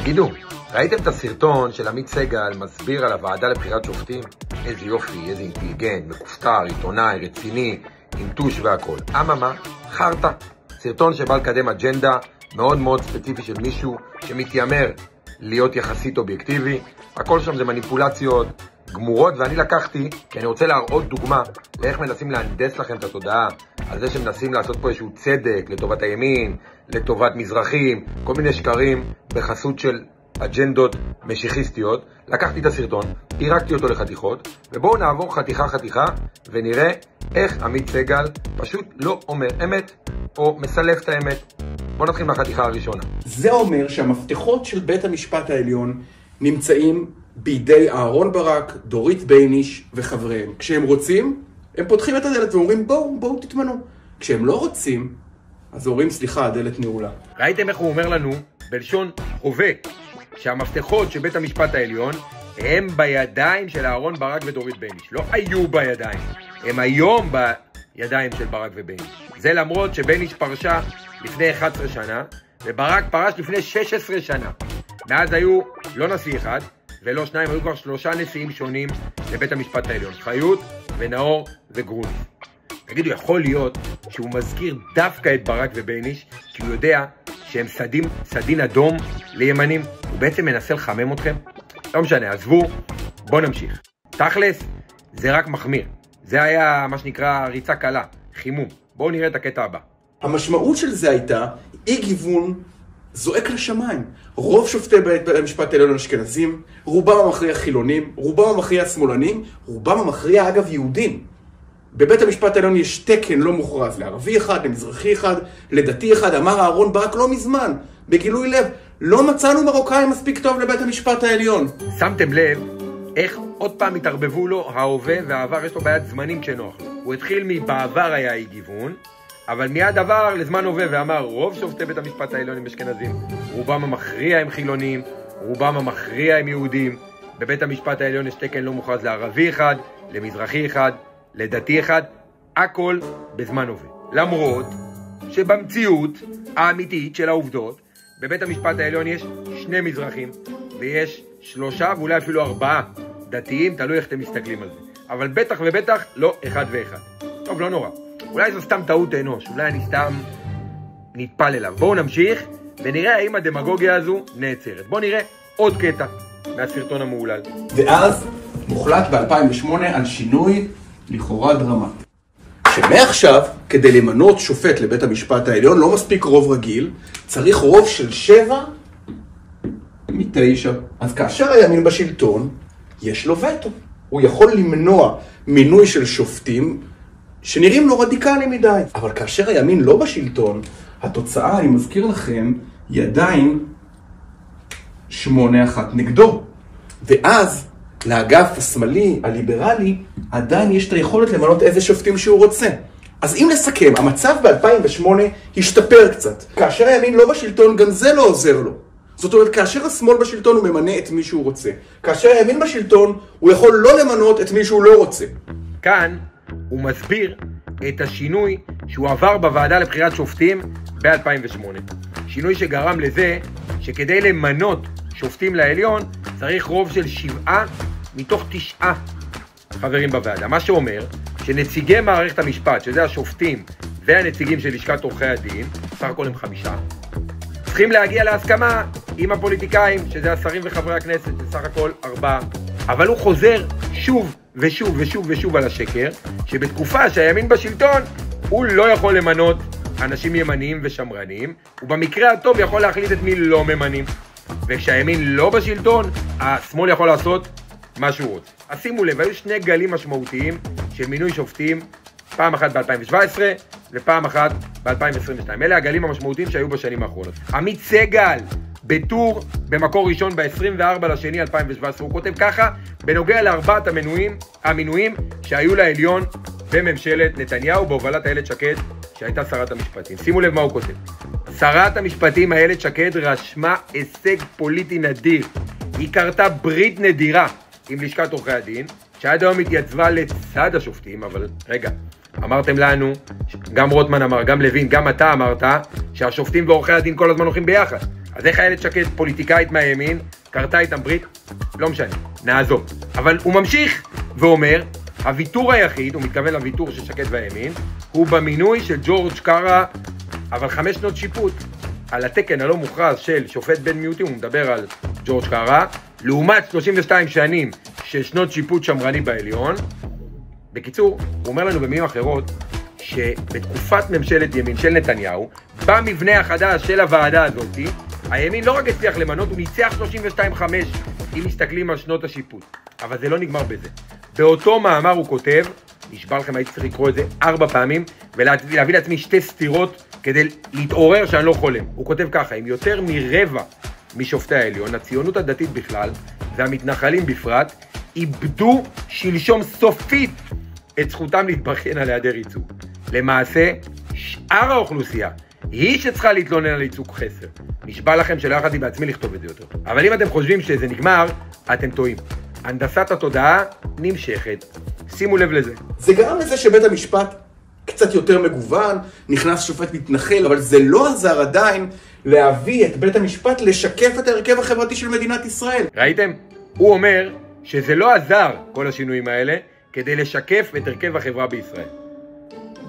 תגידו, ראיתם את הסרטון של עמית סגל מסביר על הוועדה לבחירת שופטים? איזה יופי, איזה אינטליגנט, מקופטר, עיתונאי, רציני, עם טוש והכל. אממה, חרטה. סרטון שבא לקדם אג'נדה מאוד מאוד ספציפי של מישהו שמתיימר להיות יחסית אובייקטיבי. הכל שם זה מניפולציות גמורות, ואני לקחתי כי אני רוצה להראות דוגמה לאיך מנסים להנדס לכם את התודעה, על זה שמנסים לעשות פה איזשהו צדק לטובת הימין, לטובת מזרחים, כל מיני שקרים בחסות של אג'נדות משיחיסטיות. לקחתי את הסרטון, פירקתי אותו לחתיכות, ובואו נעבור חתיכה חתיכה ונראה איך עמית סגל פשוט לא אומר אמת או מסלף את האמת. בואו נתחיל מהחתיכה הראשונה. זה אומר שהמפתחות של בית המשפט העליון נמצאים בידי אהרון ברק, דורית בייניש וחבריהם. כשהם רוצים, הם פותחים את הדלת ואומרים בואו תתמנו. כשהם לא רוצים, אז אומרים סליחה, הדלת נעולה. ראיתם איך הוא אומר לנו בלשון הווה שהמפתחות של בית המשפט העליון הם בידיים של אהרון ברק ודורית בייניש. לא היו בידיים, הם היום בידיים של ברק ובייניש. זה למרות שבייניש פרשה לפני 11 שנה וברק פרש לפני 16 שנה. מאז היו לא נשיא אחד ולא שניים, היו כבר 3 נשיאים שונים לבית המשפט העליון, חיות ונאור וגרוניס. תגידו, יכול להיות שהוא מזכיר דווקא את ברק ובייניש כי הוא יודע שהם סדין אדום לימנים? הוא בעצם מנסה לחמם אתכם? לא משנה, עזבו, בואו נמשיך. תכלס, זה רק מחמיר. זה היה מה שנקרא ריצה קלה, חימום. בואו נראה את הקטע הבא. המשמעות של זה הייתה אי גיוון זועק לשמיים. רוב שופטי בית המשפט העליון אשכנזים, רובם המכריע חילונים, רובם המכריע שמאלנים, רובם המכריע אגב יהודים. בבית המשפט העליון יש תקן לא מוכרז לערבי אחד, למזרחי אחד, לדתי אחד. אמר אהרון ברק לא מזמן, בגילוי לב, לא מצאנו מרוקאי מספיק טוב לבית המשפט העליון. שמתם לב איך עוד פעם התערבבו לו ההווה והעבר? יש לו בעיית זמנים כשנוח לו. הוא התחיל מבעבר היה אי גיוון, אבל מיד עבר לזמן הווה ואמר רוב שופטי בית המשפט העליון הם אשכנזים, רובם המכריע הם חילונים, רובם המכריע הם יהודים. בבית המשפט העליון יש תקן לא מוכרז לערבי אחד, למזרחי אחד, לדתי אחד, הכל בזמן הווה. למרות שבמציאות האמיתית של העובדות, בבית המשפט העליון יש 2 מזרחים, ויש 3 ואולי אפילו 4 דתיים, תלוי איך אתם מסתכלים על זה. אבל בטח ובטח לא 1 ו1. טוב, לא נורא. אולי זו סתם טעות אנוש, אולי אני סתם נטפל אליו. בואו נמשיך ונראה האם הדמגוגיה הזו נעצרת. בואו נראה עוד קטע מהסרטון המעולל. ואז מוחלט ב-2008 על שינוי לכאורה דרמטי. שמעכשיו, כדי למנות שופט לבית המשפט העליון, לא מספיק רוב רגיל, צריך רוב של 7 מ-9. אז כאשר הימין בשלטון, יש לו וטו. הוא יכול למנוע מינוי של שופטים שנראים לא רדיקליים מדי. אבל כאשר הימין לא בשלטון, התוצאה, אני מזכיר לכם, היא עדיין 8-1 נגדו. ואז לאגף השמאלי, הליברלי, עדיין יש את היכולת למנות איזה שופטים שהוא רוצה. אז אם נסכם, המצב ב-2008 השתפר קצת. כאשר הימין לא בשלטון, גם זה לא עוזר לו. זאת אומרת, כאשר השמאל בשלטון הוא ממנה את מי שהוא רוצה. כאשר הימין בשלטון, הוא יכול לא למנות את מי שהוא לא רוצה. כאן הוא מסביר את השינוי שהוא עבר בוועדה לבחירת שופטים ב-2008. שינוי שגרם לזה שכדי למנות שופטים לעליון צריך רוב של 7 מתוך 9 חברים בוועדה. מה שאומר שנציגי מערכת המשפט, שזה השופטים והנציגים של לשכת עורכי הדין, סך הכל הם 5, צריכים להגיע להסכמה עם הפוליטיקאים, שזה השרים וחברי הכנסת, שסך הכל 4. אבל הוא חוזר שוב ושוב ושוב ושוב על השקר, שבתקופה שהימין בשלטון הוא לא יכול למנות אנשים ימניים ושמרניים, ובמקרה הטוב יכול להחליט את מי לא ממנים. וכשהימין לא בשלטון, השמאל יכול לעשות מה שהוא רוצה. אז שימו לב, היו 2 גלים משמעותיים של מינוי שופטים, פעם אחת ב-2017 ופעם אחת ב-2022. אלה הגלים המשמעותיים שהיו בשנים האחרונות. עמית סגל בטור במקור ראשון ב-24/2/2017, הוא כותב ככה בנוגע ל4 המינויים שהיו לעליון בממשלת נתניהו בהובלת איילת שקד שהייתה שרת המשפטים. שימו לב מה הוא כותב. שרת המשפטים איילת שקד רשמה הישג פוליטי נדיר. היא קרתה ברית נדירה עם לשכת עורכי הדין, שעד היום התייצבה לצד השופטים. אבל רגע, אמרתם לנו, גם רוטמן אמר, גם לוין, גם אתה אמרת, שהשופטים ועורכי הדין כל הזמן הולכים ביחד. אז איך איילת שקד, פוליטיקאית מהימין, קרתה איתם ברית? לא משנה, נעזוב. אבל הוא ממשיך ואומר, הוויתור היחיד, הוא מתכוון לוויתור של שקד והימין, הוא במינוי של ג'ורג' קארה, אבל 5 שנות שיפוט, על התקן הלא מוכרז של שופט בן מיעוטים, הוא מדבר על ג'ורג' קארה, לעומת 32 שנים של שנות שיפוט שמרני בעליון. בקיצור, הוא אומר לנו במילים אחרות, שבתקופת ממשלת ימין של נתניהו, במבנה החדש של הוועדה הזאת, הימין לא רק הצליח למנות, הוא ניצח 32-5, אם מסתכלים על שנות השיפוט. אבל זה לא נגמר בזה. באותו מאמר הוא כותב, נשבע לכם, הייתי צריך לקרוא את זה 4 פעמים, ולהביא לעצמי 2 סתירות כדי להתעורר שאני לא חולם. הוא כותב ככה, עם יותר מרבע משופטי העליון, הציונות הדתית בכלל, והמתנחלים בפרט, איבדו שלשום סופית את זכותם להתבחן על היעדר ייצוג. למעשה, שאר האוכלוסייה היא שצריכה להתלונן על ייצוג חסר. נשבע לכם שלא יכולתי בעצמי לכתוב את זה יותר. אבל אם אתם חושבים שזה נגמר, אתם טועים. הנדסת התודעה נמשכת. שימו לב לזה. זה גרם לזה שבית המשפט קצת יותר מגוון, נכנס שופט מתנחל, אבל זה לא עזר עדיין להביא את בית המשפט לשקף את ההרכב החברתי של מדינת ישראל. ראיתם? הוא אומר שזה לא עזר, כל השינויים האלה, כדי לשקף את הרכב החברה בישראל.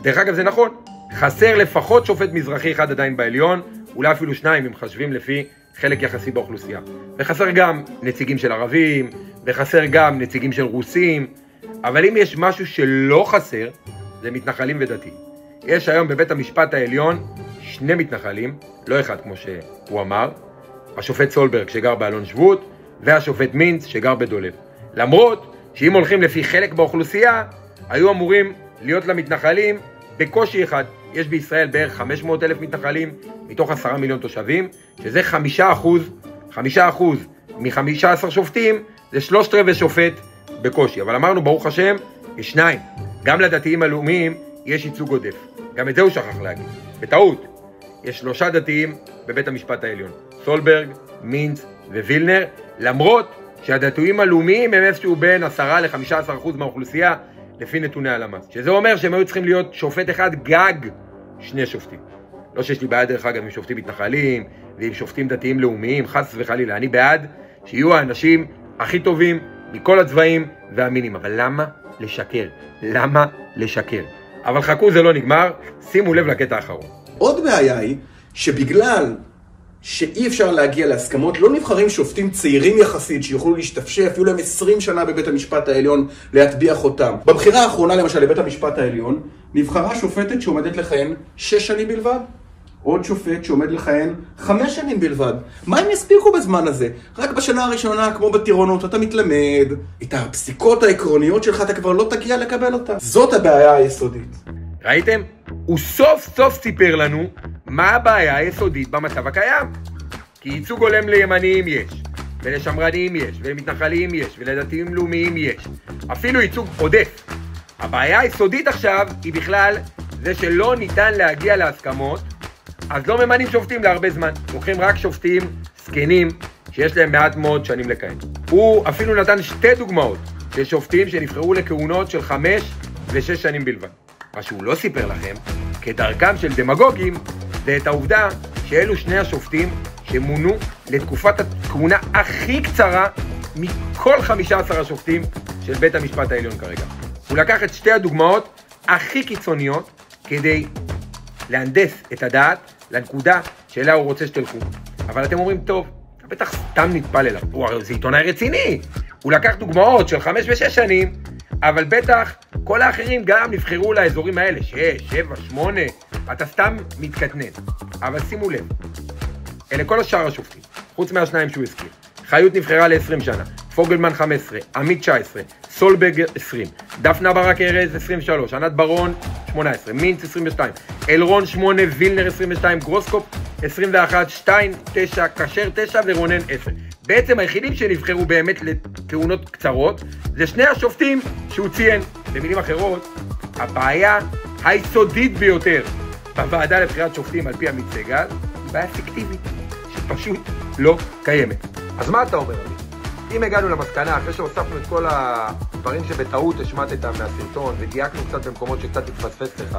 דרך אגב, זה נכון. חסר לפחות שופט מזרחי אחד עדיין בעליון, אולי אפילו 2 אם חשבים לפי חלק יחסי באוכלוסייה. וחסר גם נציגים של ערבים, וחסר גם נציגים של רוסים, אבל אם יש משהו שלא חסר, זה מתנחלים ודתיים. יש היום בבית המשפט העליון 2 מתנחלים, לא אחד כמו שהוא אמר, השופט סולברג שגר באלון שבות, והשופט מינץ שגר בדולב. למרות שאם הולכים לפי חלק באוכלוסייה, היו אמורים להיות למתנחלים בקושי אחד. יש בישראל בערך 500,000 מתנחלים מתוך 10 מיליון תושבים, שזה 5% מ-15 שופטים, זה 3/4 שופט בקושי. אבל אמרנו, ברוך השם, יש 2. גם לדתיים הלאומיים יש ייצוג עודף. גם את זה הוא שכח להגיד. בטעות, יש 3 דתיים בבית המשפט העליון. סולברג, מינץ ווילנר, למרות שהדתיים הלאומיים הם איפשהו בין 10-15% מהאוכלוסייה, לפי נתוני הלמ"ס. שזה אומר שהם היו צריכים להיות שופט אחד גג 2 שופטים. לא שיש לי בעד דרך אגב עם שופטים מתנחלים ועם שופטים דתיים לאומיים, חס וחלילה. אני בעד שיהיו האנשים הכי טובים מכל הצבעים והמינים. אבל למה לשקר? למה לשקר? אבל חכו, זה לא נגמר. שימו לב לקטע האחרון. עוד בעיה היא שבגלל שאי אפשר להגיע להסכמות, לא נבחרים שופטים צעירים יחסית שיוכלו להשתפשף, יהיו להם 20 שנה בבית המשפט העליון להטביע חותם. בבחירה האחרונה למשל לבית המשפט העליון, נבחרה שופטת שעומדת לכהן 6 שנים בלבד. עוד שופט שעומד לכהן 5 שנים בלבד. מה הם יספיקו בזמן הזה? רק בשנה הראשונה, כמו בטירונות, אתה מתלמד. את הפסיקות העקרוניות שלך אתה כבר לא תגיע לקבל אותה. זאת הבעיה היסודית. ראיתם? הוא סוף סוף סיפר לנו מה הבעיה היסודית במצב הקיים. כי ייצוג הולם לימניים יש, ולשמרניים יש, ולמתנחליים יש, ולדתיים לאומיים יש. אפילו ייצוג עודף. הבעיה היסודית עכשיו היא בכלל זה שלא ניתן להגיע להסכמות, אז לא ממנים שופטים להרבה זמן. לוקחים רק שופטים סקנים שיש להם מעט מאוד שנים לכהן. הוא אפילו נתן 2 דוגמאות של שופטים שנבחרו לכהונות של 5 ו6 שנים בלבד. מה שהוא לא סיפר לכם, כדרכם של דמגוגים, זה את העובדה שאלו 2 השופטים שמונו לתקופת הכהונה הכי קצרה מכל 15 השופטים של בית המשפט העליון כרגע. הוא לקח את 2 הדוגמאות הכי קיצוניות כדי להנדס את הדעת לנקודה שאליה הוא רוצה שתלכו. אבל אתם אומרים, טוב, אתה בטח סתם נטפל אליו. זה עיתונאי רציני. הוא לקח דוגמאות של 5 ו6 שנים, אבל בטח כל האחרים גם נבחרו לאזורים האלה, 6, 7, 8, אתה סתם מתקטנן. אבל שימו לב, אלה כל השאר השופטים, חוץ מה2 שהוא הזכיר. חיות נבחרה ל-20 שנה, פוגלמן 15, עמית 19, סולברג 20, דפנה ברק ארז 23, ענת ברון 18, מינץ 22, אלרון 8, וילנר 22, גרוסקופ 21, שטיין 9, קשר 9 ורונן 10. בעצם היחידים שנבחרו באמת לכהונות קצרות זה 2 השופטים שהוא ציין. במילים אחרות, הבעיה היסודית ביותר בוועדה לבחירת שופטים על פי עמית סגל היא בעיה פיקטיבית שפשוט לא קיימת. אז מה אתה אומר לי? אם הגענו למסקנה, אחרי שהוספנו את כל הדברים שבטעות השמטת מהסרטון ודייקנו קצת במקומות שקצת התפספס לך,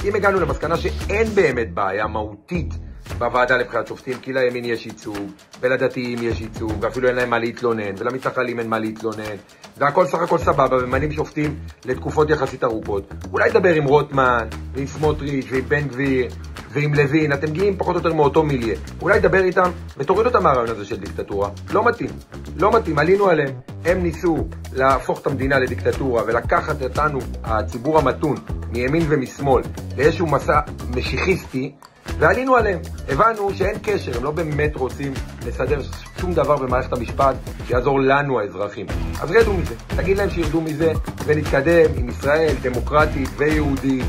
אם הגענו למסקנה שאין באמת בעיה מהותית בוועדה לבחירת שופטים, כי לימין יש ייצוג, ולדתיים יש ייצוג, ואפילו אין להם מה להתלונן, ולמתנחלים אין מה להתלונן, והכל סך הכל סבבה, וממנים שופטים לתקופות יחסית ארוכות. אולי לדבר עם רוטמן, ועם סמוטריץ', ועם בן גביר, ועם לוין, אתם מגיעים פחות או יותר מאותו מיליה. אולי לדבר איתם ותוריד אותם מהרעיון הזה של דיקטטורה. לא מתאים, לא מתאים, עלינו עליהם. הם ניסו להפוך את המדינה לדיקטטורה ולקחת אותנו, הציבור המתון, מימין ומשמאל, לאיזשהו מסע משיחיסטי, ועלינו עליהם. הבנו שאין קשר, הם לא באמת רוצים לסדר שום דבר במערכת המשפט שיעזור לנו האזרחים. אז רדו מזה, תגיד להם שירדו מזה ונתקדם עם ישראל דמוקרטית ויהודית,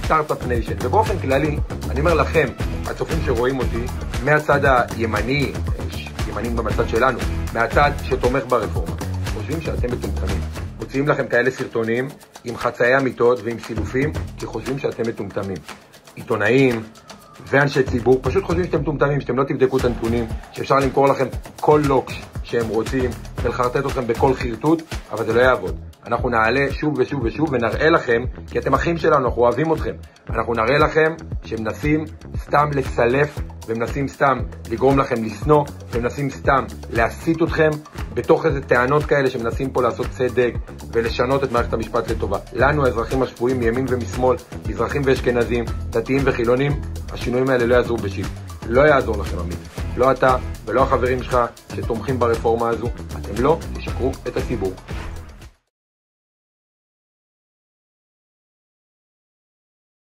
סטארט-אפ ניישן. ובאופן כללי, אני אומר לכם, הצופים שרואים אותי, מהצד הימני, ימנים במצד שלנו, מהצד שתומך ברפורמה, חושבים שאתם מטומטמים. מוציאים לכם כאלה סרטונים עם חצאי אמיתות ועם סילופים, כי חושבים שאתם מטומטמים. עיתונאים ואנשי ציבור פשוט חושבים שאתם מטומטמים, שאתם לא תבדקו את הנתונים, שאפשר למכור לכם כל לוקש שהם רוצים ולחרטט אתכם בכל חרטוט, אבל זה לא יעבוד. אנחנו נעלה שוב ושוב ושוב ונראה לכם, כי אתם אחים שלנו, אנחנו אוהבים אתכם. אנחנו נראה לכם שמנסים סתם לסלף, ומנסים סתם לגרום לכם לסנוע, ומנסים סתם להסית אתכם בתוך איזה טענות כאלה שמנסים פה לעשות צדק ולשנות את מערכת המשפט לטובה. לנו, האזרחים השפויים מימין ומשמאל, מזרחים ואשכנזים, דתיים וחילונים, השינויים האלה לא יעזרו בשיט. לא יעזור לכם עמית. לא אתה ולא החברים שלך שתומכים ברפורמה הזו. אתם לא תשקרו את הציבור.